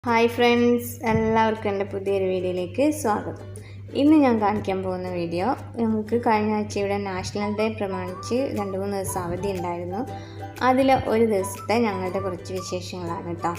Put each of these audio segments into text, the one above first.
Hi friends, എല്ലാവർക്കും എൻ്റെ പുതിയൊരു വീഡിയോയിലേക്ക് സ്വാഗതം. ഇന്ന് ഞാൻ കാണിക്കാൻ പോകുന്ന വീഡിയോ, നമുക്ക് കഴിഞ്ഞ ആഴ്ച ഇവിടെ നാഷണൽ ഡേ പ്രമാണിച്ച് 2-3 ദിവസം അവധി ഉണ്ടായിരുന്നു. അതിൽ ഒരു ദിവസത്തെ ഞങ്ങളുടെ കുറച്ച് വിശേഷങ്ങളാണ് കേട്ടോ.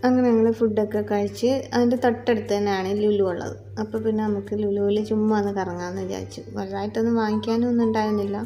അങ്ങനെ ഞങ്ങൾ ഫുഡൊക്കെ കഴിച്ച് അതിൻ്റെ തൊട്ടടുത്ത് തന്നെയാണ് ലുലു ഉള്ളത്. അപ്പോൾ പിന്നെ നമുക്ക് ലുലുവിൽ ചുമ്മാ ഒന്ന് കറങ്ങാമെന്ന് വിചാരിച്ചു. വലുതായിട്ടൊന്നും വാങ്ങിക്കാനും ഒന്നും ഉണ്ടായിരുന്നില്ല.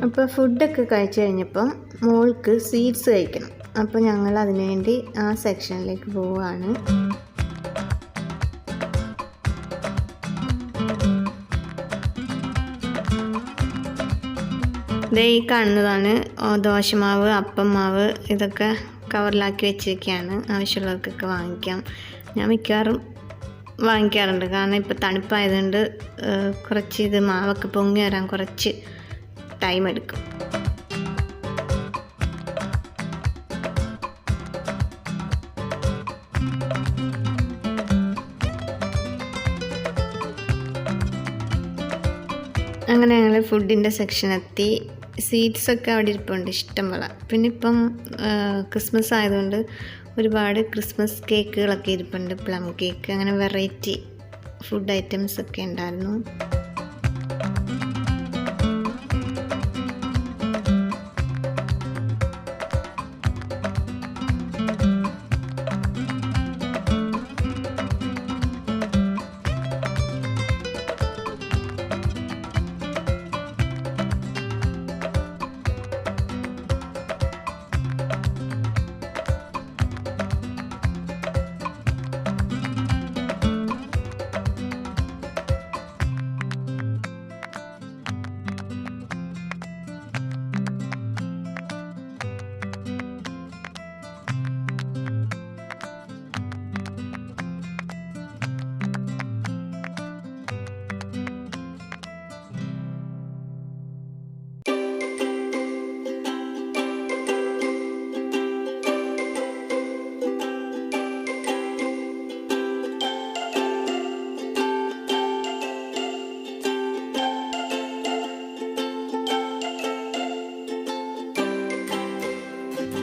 അപ്പോൾ ഫുഡൊക്കെ കഴിച്ച് കഴിഞ്ഞപ്പം മോൾക്ക് സ്വീറ്റ്സ് കഴിക്കണം. അപ്പോൾ ഞങ്ങൾ അതിനു വേണ്ടി ആ സെക്ഷനിലേക്ക് പോവുകയാണ്. ദേ ഈ കാണുന്നതാണ് ദോശമാവ്, അപ്പം മാവ്. ഇതൊക്കെ കവറിലാക്കി വെച്ചിരിക്കുകയാണ്. ആവശ്യമുള്ളവർക്കൊക്കെ വാങ്ങിക്കാം. ഞാൻ മിക്കവാറും വാങ്ങിക്കാറുണ്ട്, കാരണം ഇപ്പോൾ തണുപ്പായതുകൊണ്ട് കുറച്ച് ഇത് മാവൊക്കെ പൊങ്ങി വരാൻ കുറച്ച് ടൈം എടുക്കും. അങ്ങനെ ഞങ്ങൾ ഫുഡിൻ്റെ സെക്ഷൻ എത്തി. സ്വീറ്റ്സൊക്കെ അവിടെ ഇരിപ്പുണ്ട് ഇഷ്ടം പോലെ. പിന്നെ ഇപ്പം ക്രിസ്മസ് ആയതുകൊണ്ട് ഒരുപാട് ക്രിസ്മസ് കേക്കുകളൊക്കെ ഇരിപ്പുണ്ട്. പ്ലം കേക്ക്, അങ്ങനെ വെറൈറ്റി ഫുഡ് ഐറ്റംസ് ഒക്കെ ഉണ്ടായിരുന്നു.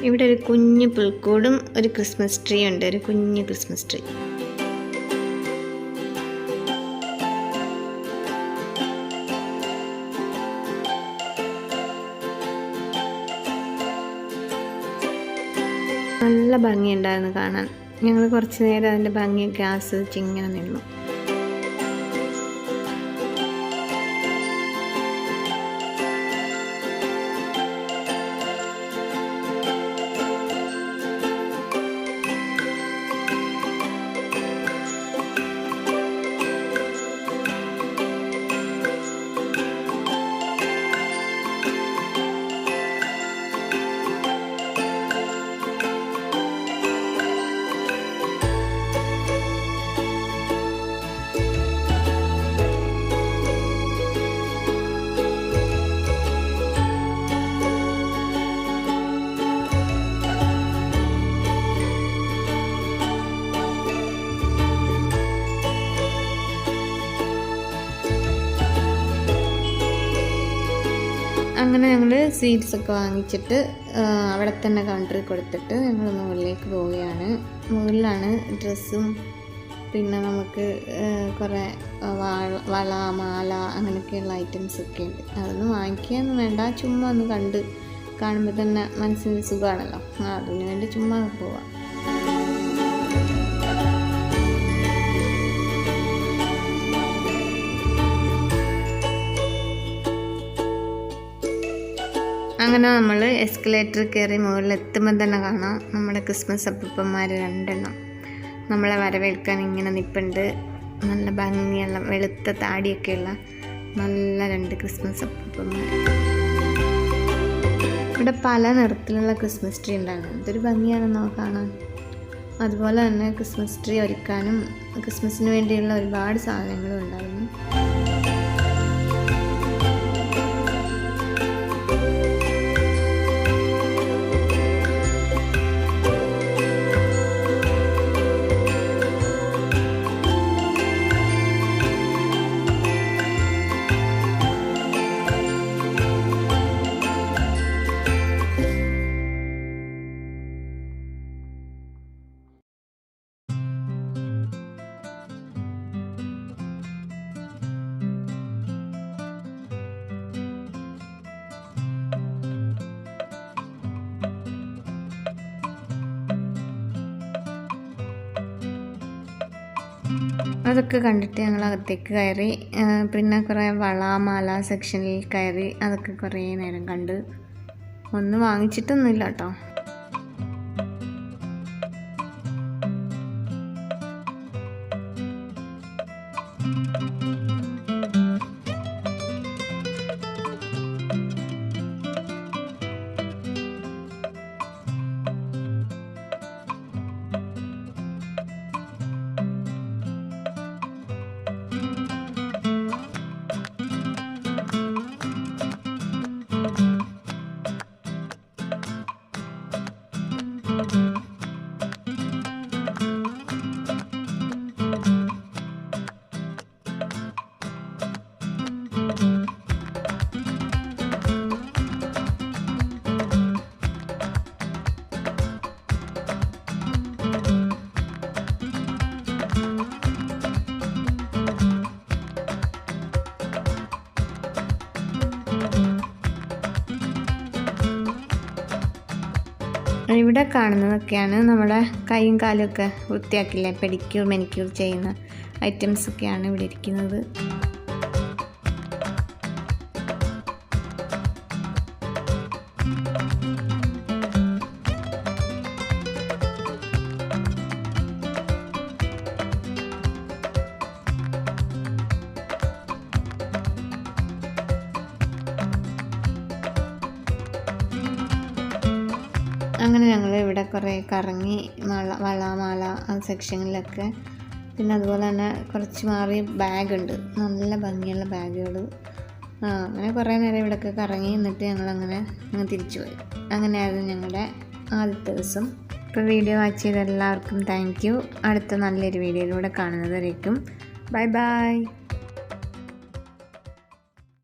ഇവിടെ ഒരു കുഞ്ഞു പുൽക്കൂടും ഒരു ക്രിസ്മസ് ട്രീ ഉണ്ട്, ഒരു കുഞ്ഞു ക്രിസ്മസ് ട്രീ. നല്ല ഭംഗിയുണ്ടായിരുന്നു കാണാൻ. ഞങ്ങൾ കുറച്ച് നേരം അതിൻ്റെ ഭംഗിയൊക്കെ ആസ്വദിച്ച് ഇങ്ങനെ നിന്നു. അങ്ങനെ ഞങ്ങൾ സ്വീറ്റ്സൊക്കെ വാങ്ങിച്ചിട്ട് അവിടെ തന്നെ കൗണ്ടറിൽ കൊടുത്തിട്ട് ഞങ്ങൾ മുകളിലേക്ക് പോവുകയാണ്. മുകളിലാണ് ഡ്രസ്സും പിന്നെ നമുക്ക് കുറേ വള മാല അങ്ങനെയൊക്കെയുള്ള ഐറ്റംസൊക്കെ ഉണ്ട്. അതൊന്നും വാങ്ങിക്കുകയൊന്നും വേണ്ട, ചുമ്മാ ഒന്ന് കാണുമ്പോൾ തന്നെ മനസ്സിന് സുഖമാണല്ലോ, അതിന് വേണ്ടി ചുമ്മാ പോവാം. അങ്ങനെ നമ്മൾ എസ്കലേറ്റർ കയറി മുകളിലെത്തുമ്പോൾ തന്നെ കാണാം നമ്മുടെ ക്രിസ്മസ് അപ്പൂപ്പന്മാർ 2 എണ്ണം നമ്മളെ വരവേൽക്കാൻ ഇങ്ങനെ നിൽപ്പുണ്ട്. നല്ല ഭംഗിയുള്ള വെളുത്ത താടിയൊക്കെയുള്ള നല്ല 2 ക്രിസ്മസ് അപ്പൂപ്പന്മാർ. ഇവിടെ പല നിറത്തിലുള്ള ക്രിസ്മസ് ട്രീ ഉണ്ടായിരുന്നു. ഇതൊരു ഭംഗിയാണെന്നോ കാണാൻ. അതുപോലെ തന്നെ ക്രിസ്മസ് ട്രീ ഒരുക്കാനും ക്രിസ്മസിന് വേണ്ടിയുള്ള ഒരുപാട് സാധനങ്ങളും ഉണ്ടായിരുന്നു. അതൊക്കെ കണ്ടിട്ട് ഞങ്ങൾ അകത്തേക്ക് കയറി. പിന്നെ കുറേ വള മാല സെക്ഷനിൽ കയറി. അതൊക്കെ കുറേ നേരം കണ്ട്. ഒന്നും വാങ്ങിച്ചിട്ടൊന്നുമില്ല കേട്ടോ. ഇവിടെ കാണുന്നതൊക്കെയാണ് നമ്മുടെ കൈയും കാലുമൊക്കെ വൃത്തിയാക്കില്ലേ, പെഡിക്യൂർ മെനിക്യൂർ ചെയ്യുന്ന ഐറ്റംസൊക്കെയാണ് ഇവിടെ ഇരിക്കുന്നത്. അങ്ങനെ ഞങ്ങൾ ഇവിടെ കുറേ കറങ്ങി വള മാല ആ സെക്ഷനിലൊക്കെ. പിന്നെ അതുപോലെ തന്നെ കുറച്ച് മാറി ബാഗുണ്ട്, നല്ല ഭംഗിയുള്ള ബാഗുകൾ. അങ്ങനെ കുറേ നേരം ഇവിടെയൊക്കെ കറങ്ങി. എന്നിട്ട് ഞങ്ങളങ്ങനെ തിരിച്ചു പോയി. അങ്ങനെയായിരുന്നു ഞങ്ങളുടെ ആദ്യത്തെ ദിവസം. ഇപ്പോൾ വീഡിയോ വാച്ച് ചെയ്ത എല്ലാവർക്കും താങ്ക് യു. അടുത്ത നല്ലൊരു വീഡിയോയിലൂടെ കാണുന്നതുവരേക്കും ബൈ ബൈ.